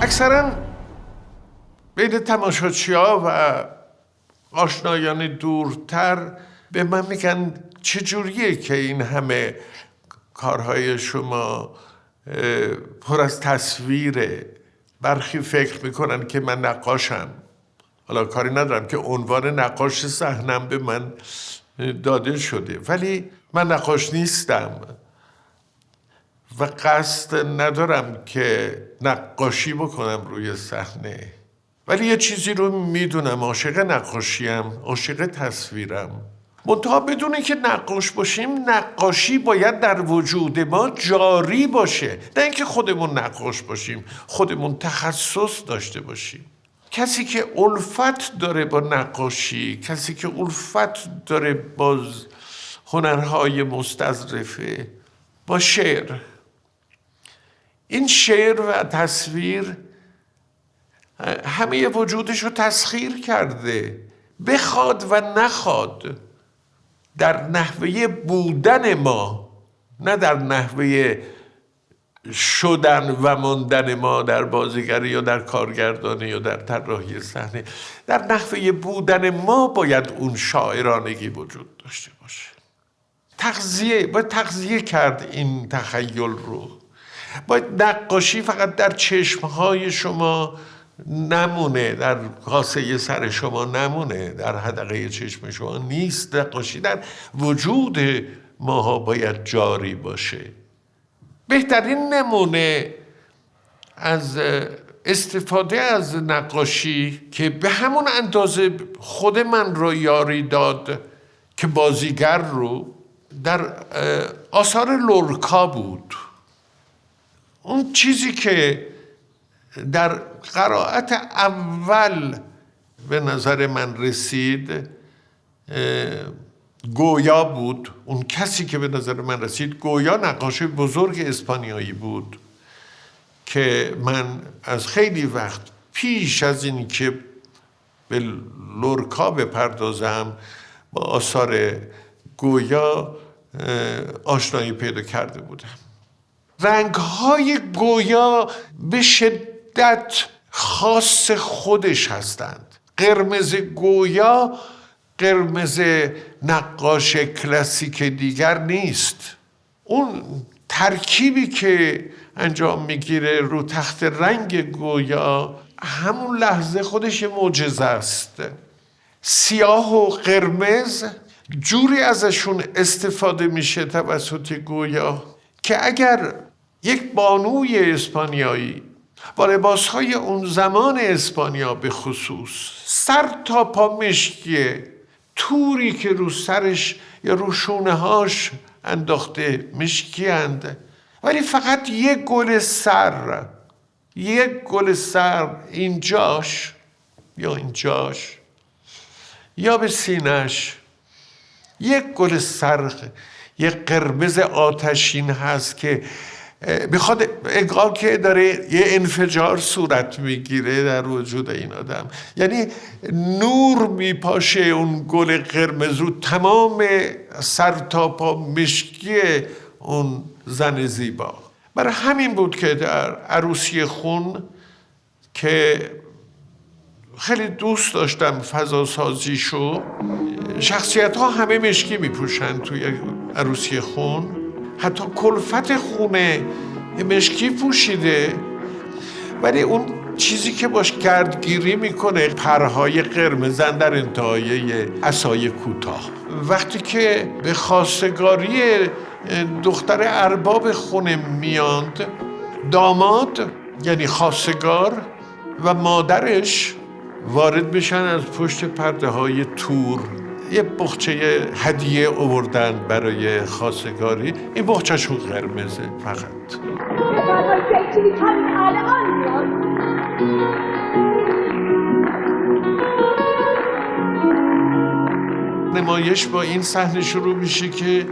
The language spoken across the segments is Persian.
اکثرا بین تماشاچی‌ها و آشنایان دورتر به من میگن چجوریه که این همه کارهای شما پر از تصویره. برخی فکر میکنن که من نقاشم. حالا کاری ندارم که عنوان نقاش صحنم به من داده شده، ولی من نقاش نیستم و قصد ندارم که نقاشی بکنم روی صحنه. ولی یه چیزی رو میدونم، عاشق نقاشیم، عاشق تصویرم. منتها بدون که نقاش باشیم، نقاشی باید در وجود ما جاری باشه، نه اینکه خودمون نقاش باشیم، خودمون تخصص داشته باشیم. کسی که الفت داره با نقاشی، کسی که الفت داره با هنرهای مستظرفه، با شعر، این شعر و تصویر همه وجودش رو تسخیر کرده، بخواد و نخواد، در نحوه بودن ما، نه در نحوه شدن و ماندن ما در بازیگری یا در کارگردانی یا در طراحی صحنه. در نحوه بودن ما باید اون شاعرانگی وجود داشته باشه. باید تغذیه کرد این تخیل رو. باید نقاشی فقط در چشمهای شما نمونه، در کاسه سر شما نمونه، در حدقه چشم شما نیست. نقاشی در وجود ماها باید جاری باشه. بهترین نمونه از استفاده از نقاشی که به همون اندازه خود من رو یاری داد که بازیگر رو، در آثار لورکا بود. اون چیزی که در قرائت اول به نظر من رسید گویا بود. اون کسی که به نظر من رسید گویا نقاش بزرگ اسپانیایی بود که من از خیلی وقت پیش از این که به لورکا بپردازم با آثار گویا آشنایی پیدا کرده بودم. رنگ‌های گویا به شدت خاص خودش هستند. قرمز گویا قرمز نقاش کلاسیک دیگر نیست. اون ترکیبی که انجام میگیره رو تخت رنگ گویا همون لحظه خودش معجزه است. سیاه و قرمز جوری ازشون استفاده میشه توسط گویا که اگر یک بانوی اسپانیایی با لباسهای اون زمان اسپانیا به خصوص سر تا پا مشکیه، توری که رو سرش یا رو شونه هاش انداخته مشکی اند، ولی فقط یک گل سر اینجاش یا به سینش، یک گل سر، یک قرمز آتشین هست که میخواد انگار که داره یه انفجار صورت میگیره در وجود این آدم. یعنی نور میپاشه اون گل قرمز رو تمام سر تا پا مشکی اون زن زیبا. برای همین بود که در عروسی خون که خیلی دوست داشتم فضا سازیشو، شخصیت ها همه مشکی میپوشن توی عروسی خون، حتی کلفت خونه مشکی پوشیده، ولی اون چیزی که باش گردگیری میکنه پرهای قرمزن در انتهای عصای کوتاه. وقتی که به خواستگاری دختر ارباب خونه میاند، داماد یعنی خواستگار و مادرش وارد میشن از پشت پرده های تور، یه بخچه هدیه آوردن برای خواستگاری. این بخچه‌شون قرمزه فقط. نمایش با این صحنه شروع میشه که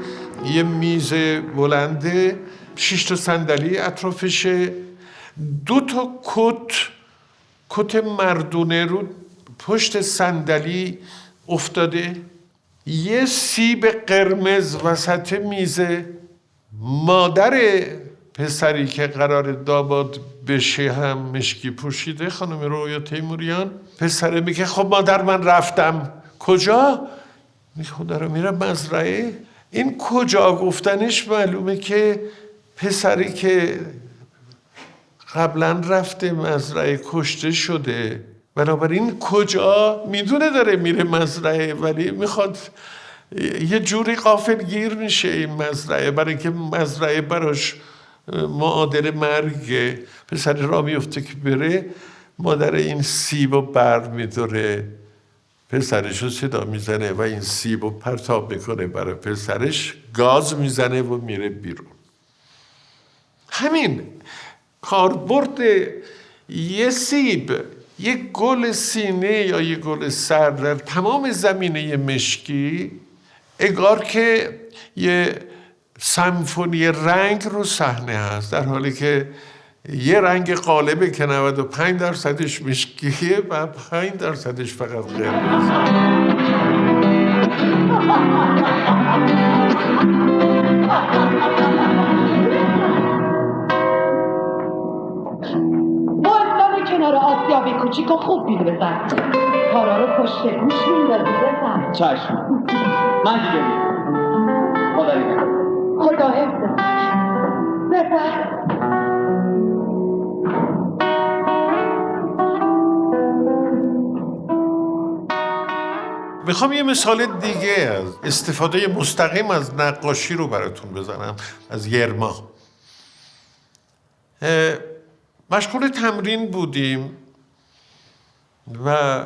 یه میز بلنده، 6 تا صندلی اطرافشه، 2 تا کت مردونه رو پشت صندلی افتاده یه سیب قرمز وسط میزه. مادر پسری که قرار داماد بشه هم مشکی پوشیده، خانم رویا تیموریان. پسره میگه خب مادر من رفتم. کجا؟ میگه خب دارم میرم مزرعه. این کجا گفتنش معلومه که پسری که قبلا رفته مزرعه کشته شده، بنابراین کجا میدونه داره میره مزرعه، ولی میخواد یه جوری غافلگیر میشه این مزرعه، برای اینکه مزرعه براش معادل مرگه. پسر را میفته که بره، مادر این سیب رو بر میداره، پسرش رو صدا میزنه و این سیب رو پرتاب میکنه برای پسرش، گاز میزنه و میره بیرون. همین کاربرد یه سیب، یه گل سینه یا یه گل سر در تمام زمینه مشکی، انگار که یه سمفونی رنگ رو صحنه هست، در حالی که یه رنگ قالبه که 95% مشکیه و 5% فقط قرمز. کنار آسیابی کوچیک و خوب بیل بزن. کارا رو پشت گوش میندازی بزن. چشم. من دیگه میرم. خدا حفظت. بزن. میخوام یه مثال دیگه از استفاده مستقیم از نقاشی رو براتون بزنم، از یرما. مشغول تمرین بودیم و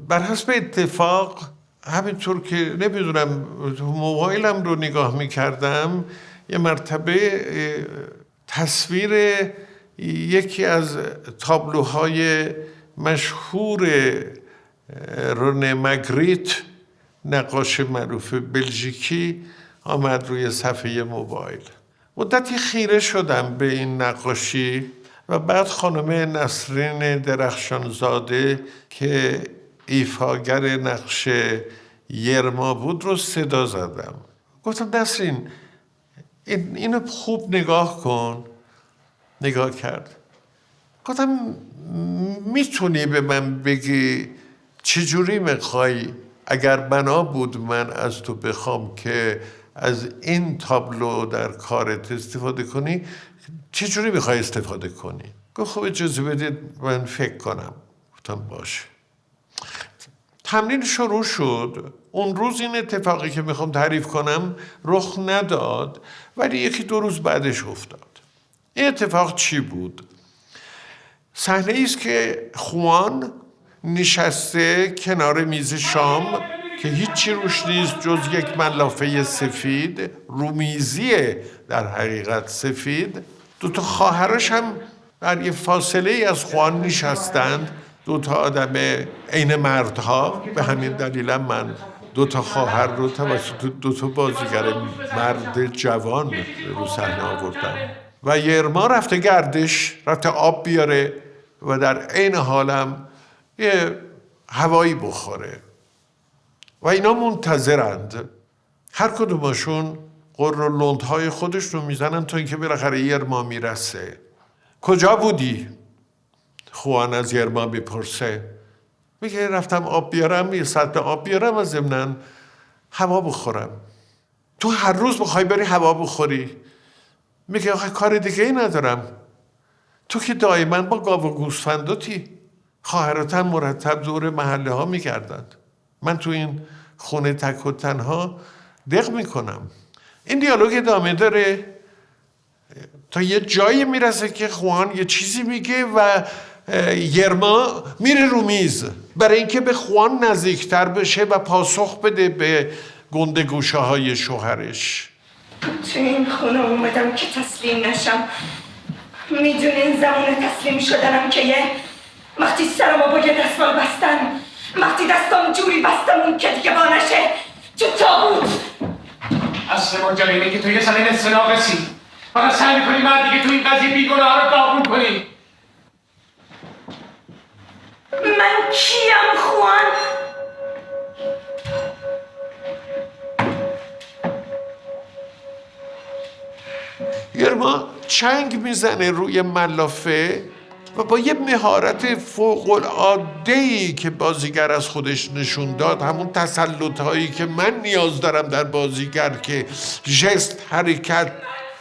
بر حسب اتفاق، همینطور که نمیدونم موبایلم رو نگاه میکردم، یه مرتبه تصویر یکی از تابلوهای مشهور رونه مگریت، نقاش معروف بلژیکی، آمد روی صفحه موبایل. مدتی خیره شدم به این نقاشی و بعد خانم نسرین درخشانزاده که ایفاگر نقش یرما بود رو صدا زدم. گفتم نسرین اینو خوب نگاه کن. نگاه کرد. گفتم میتونی به من بگی چجوری میخوای، اگر بنا بود من از تو بخوام که از این تابلو در کارت استفاده کنی، چجوری میخوای استفاده کنی؟ گفت خب اجازه بدید من فکر کنم. گفتم باشه. تمرین شروع شد. اون روز این اتفاقی که میخوام تعریف کنم رخ نداد، ولی یکی دو روز بعدش افتاد. این اتفاق چی بود؟ صحنه ایست که خوان نشسته کنار میز شام که هیچی روش نیست جز یک ملافه سفید، رومیزیه در حقیقت سفید. دوتا خواهرش هم در یه فاصله از خوان نشستند، دوتا آدم عین مردها. به همین دلیلم من دوتا خواهر رو توسط دوتا بازیگر مرد جوان رو صحنه آوردم. و یرما رفته گردش، رفته آب بیاره و در عین حالم یه هوایی بخوره و اینا منتظرند. هر کدومشون قر و لندهای خودش رو میزنن تا اینکه بالاخره یرما میرسه. کجا بودی؟ خوان از یرما میپرسه. میگه رفتم آب بیارم، یه سطل آب بیارم و ضمناً هوا بخورم. تو هر روز بخوای بری هوا بخوری؟ میگه آخه کار دیگه ای ندارم. تو که دائما با گاو و گوسفنداتی، خواهرات هم مرتب دور محله ها میگردند، من تو این خونه تک و تنها دق میکنم. این دیالوگ ادامه داره تا یه جایی میرسه که خوان یه چیزی میگه و یرما میره رو میز برای اینکه به خوان نزدیکتر بشه و پاسخ بده به گنده گوشه های شوهرش. تو این خونه اومدم که تسلیم نشم. میدونین زمان تسلیم شدنم که وقتی سرمو با یه دستمال بستن، وقتی دستم جوری بستم اون که دیگه با نشه تو تابوت. اصل ماجرا اینه که تو یه سال نصف ناقصی، فقط سعی می‌کنی من دیگه تو این قضیه بیگناه رو داغون کنی. من کیم خوان؟ چنگ میزنه روی ملافه و با یه مهارت فوق‌العاده‌ای که بازیگر از خودش نشون داد، همون تسلط‌هایی که من نیاز دارم در بازیگر که ژست، حرکت،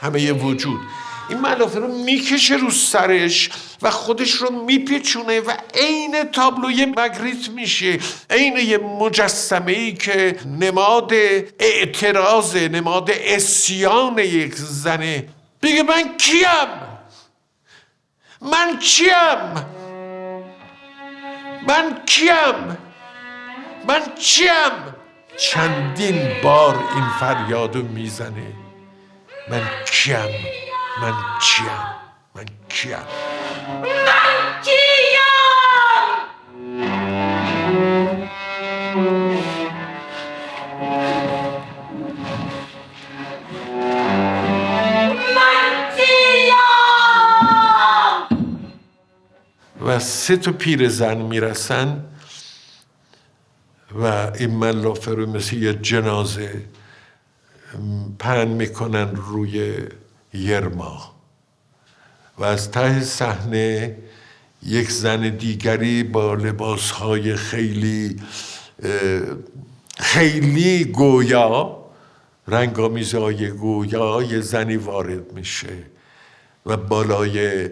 همه ی وجود، این ملافه رو میکشه رو سرش و خودش رو میپیچونه و عین تابلوی مگریت میشه، عین یه مجسمه‌ای که نماد اعتراض، نماد عصیان یک زنه. بگه من کیم؟ من کیم؟ من کیم؟ من چیم؟ چندین بار این فریادو میزنه. من کیم؟ من چیم؟ من کیم؟ من کیم؟ و 3 تا پیرزن میرسن و این ملافه رو مثل یه جنازه پهن میکنن روی یرما و از ته صحنه یک زن دیگری با لباسهای خیلی گویا، رنگامیزهای گویا، یه زنی وارد میشه و بالای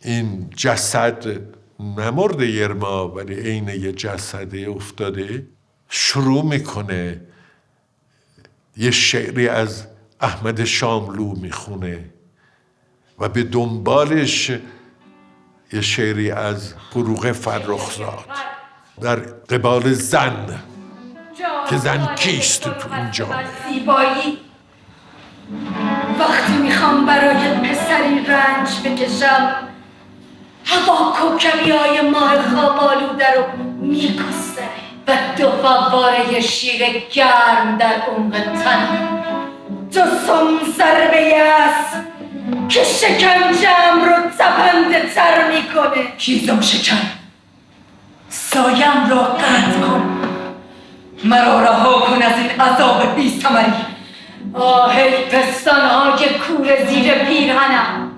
این جسد نمرد یرما ولی عین یه جسده افتاده شروع میکنه یه شعری از احمد شاملو میخونه و به دنبالش یه شعری از فروغ فرخزاد در قبال زن که زن کیست تو این جامعه. زیبایی وقتی میخوام برای پسری رنج بکشم، هوا کوکبی های ماه خواب آلوده رو میکسته و 2 فواره شیر گرم در عمق تنم، جسم ضربه است که شکنجم رو تپنده تر میکنه. هیزم شکن، سایم را قطع کن، مرا رها کن از این عذاب بی ثمری. آهی پستانهای کور زیر پیرهنم،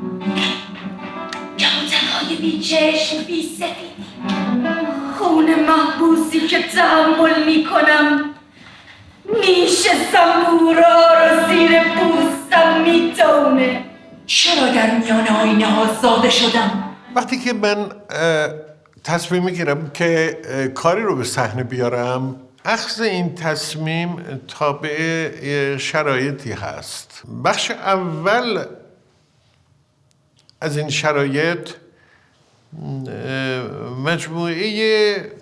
کمتنهای بی چشم بی سفیدی، خون محبوسی که تحمل میکنم، نیش زنبورا رو زیر پوستم میتونه. چرا در میان آینه ها زاده شدم؟ وقتی که من تصمیم میگیرم که کاری رو به صحنه بیارم، اخذ این تصمیم تابع شرایطی هست. بخش اول از این شرایط مجموعه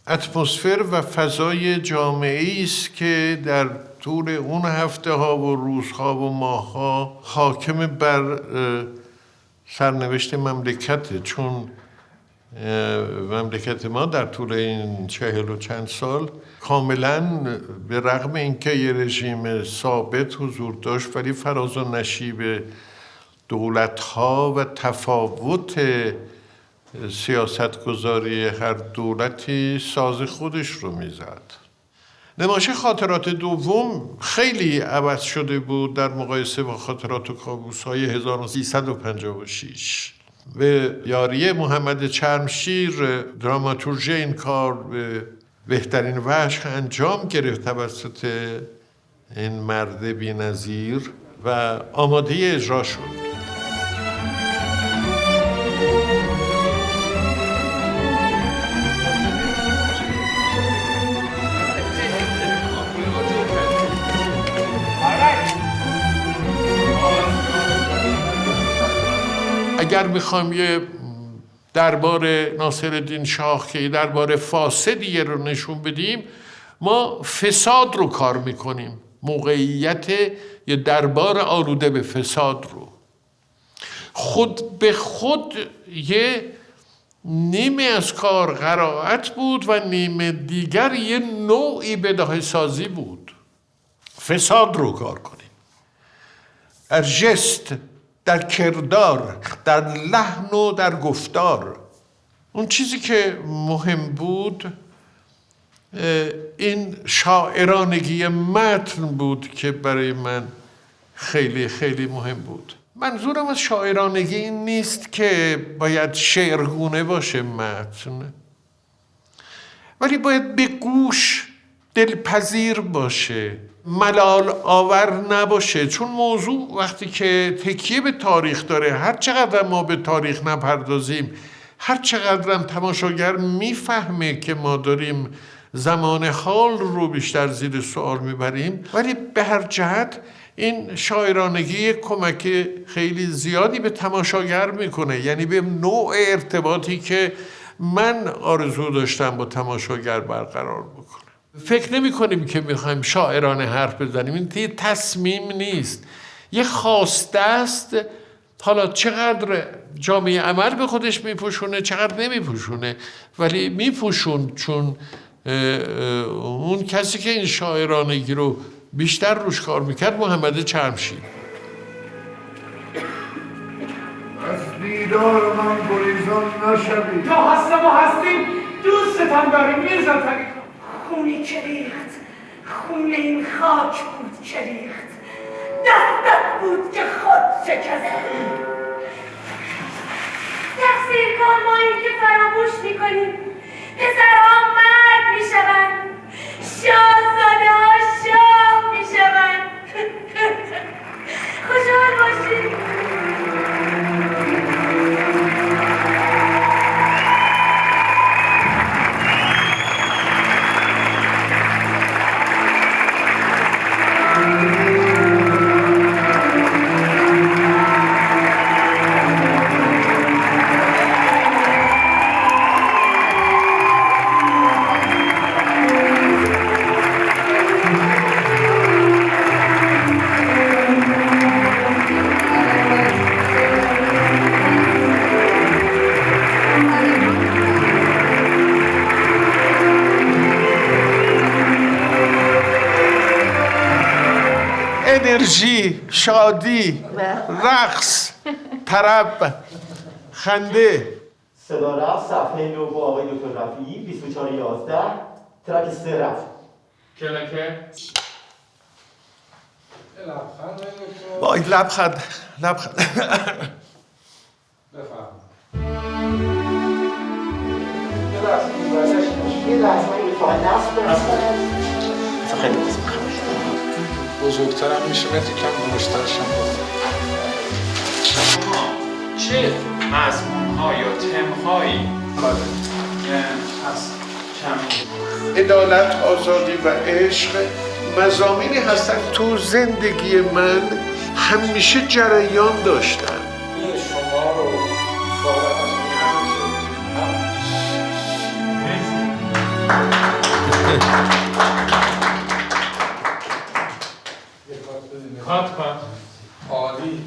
اتمسفر و فضای جامعه‌ای است که در طول اون هفته ها و روزها و ماه ها حاکم بر سرنوشت مملکته، چون مملکت ما در طول این 40 و چند سال کاملا به رغم اینکه یه رژیم ثابت حضور داشت ولی فراز و نشیب دولت‌ها و تفاوت سیاستگذاری هر دولتی ساز خودش رو میزد. نمایش خاطرات دوم خیلی عوض شده بود در مقایسه با خاطرات و کابوس‌های 1356. به یاری محمد چرمشیر دراماتورژی این کار به بهترین وجه انجام گرفت توسط این مرد بی‌نظیر و آماده اجرا شد. اگر میخوام یه دربار ناصرالدین شاه که دربار فاسدیه رو نشون بدیم، ما فساد رو کار میکنیم، موقعیت یه دربار آلوده به فساد رو. خود به خود یه نیمه از کار قرائت بود و نیمه دیگر یه نوعی بداهه سازی بود. فساد رو کار کنیم در ژست، در کردار، در لحن و در گفتار. اون چیزی که مهم بود این شاعرانگی متن بود که برای من خیلی خیلی مهم بود. منظورم از شاعرانگی این نیست که باید شعرگونه باشه متن، ولی باید به گوش دلپذیر باشه، ملال آور نباشه. چون موضوع وقتی که تکیه به تاریخ داره، هر چقدر ما به تاریخ نپردازیم، هر چقدر هم تماشاگر میفهمه که ما داریم زمان حال رو بیشتر زیر سوال میبریم، ولی به هر جهت این شاعرانگی کمک خیلی زیادی به تماشاگر میکنه، یعنی به نوع ارتباطی که من آرزو داشتم با تماشاگر برقرار بکنم. فکر نمی کنیم که میخوایم شاعرانه حرف بزنیم، این یه تصمیم نیست، یه خواسته است. حالا چقدر جامعه عمل به خودش میپوشونه چقدر نمیپوشونه، ولی میپوشون، چون اون کسی که این شاعرانگی رو بیشتر روش کار میکرد محمد چرمشید. از دیدار من گریزان نشوید. تا هستم و هستیم دوستتان داریم میرزا تقی کن. خونی که ریخت، خون این خاک بود که ریخت، دستت بود که خود شکستی. تقصیر کن ما این که فراموش میکنیم، پسرها مرد میشوند، شاهزاده ها شاه میشوند. خوشحال باشید. انرژی، شادی، رقص، طرب، خنده. صدا رفت. صفحه 9 با آقای دکتر رفیعی 2411 ترک 3 رفت. کلکه وای لبخند یه لحظه من فقط نفس برسن. خیلی بزرگترم میشه متر کم گوشترشم چه مضمون‌ها یا تم‌هایی هست عدالت، آزادی و عشق مضامینی هستن تو زندگی من همیشه جریان داشتن. شما رو فارغ از کات کات عالی.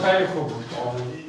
خیلی خوب بود. عالی.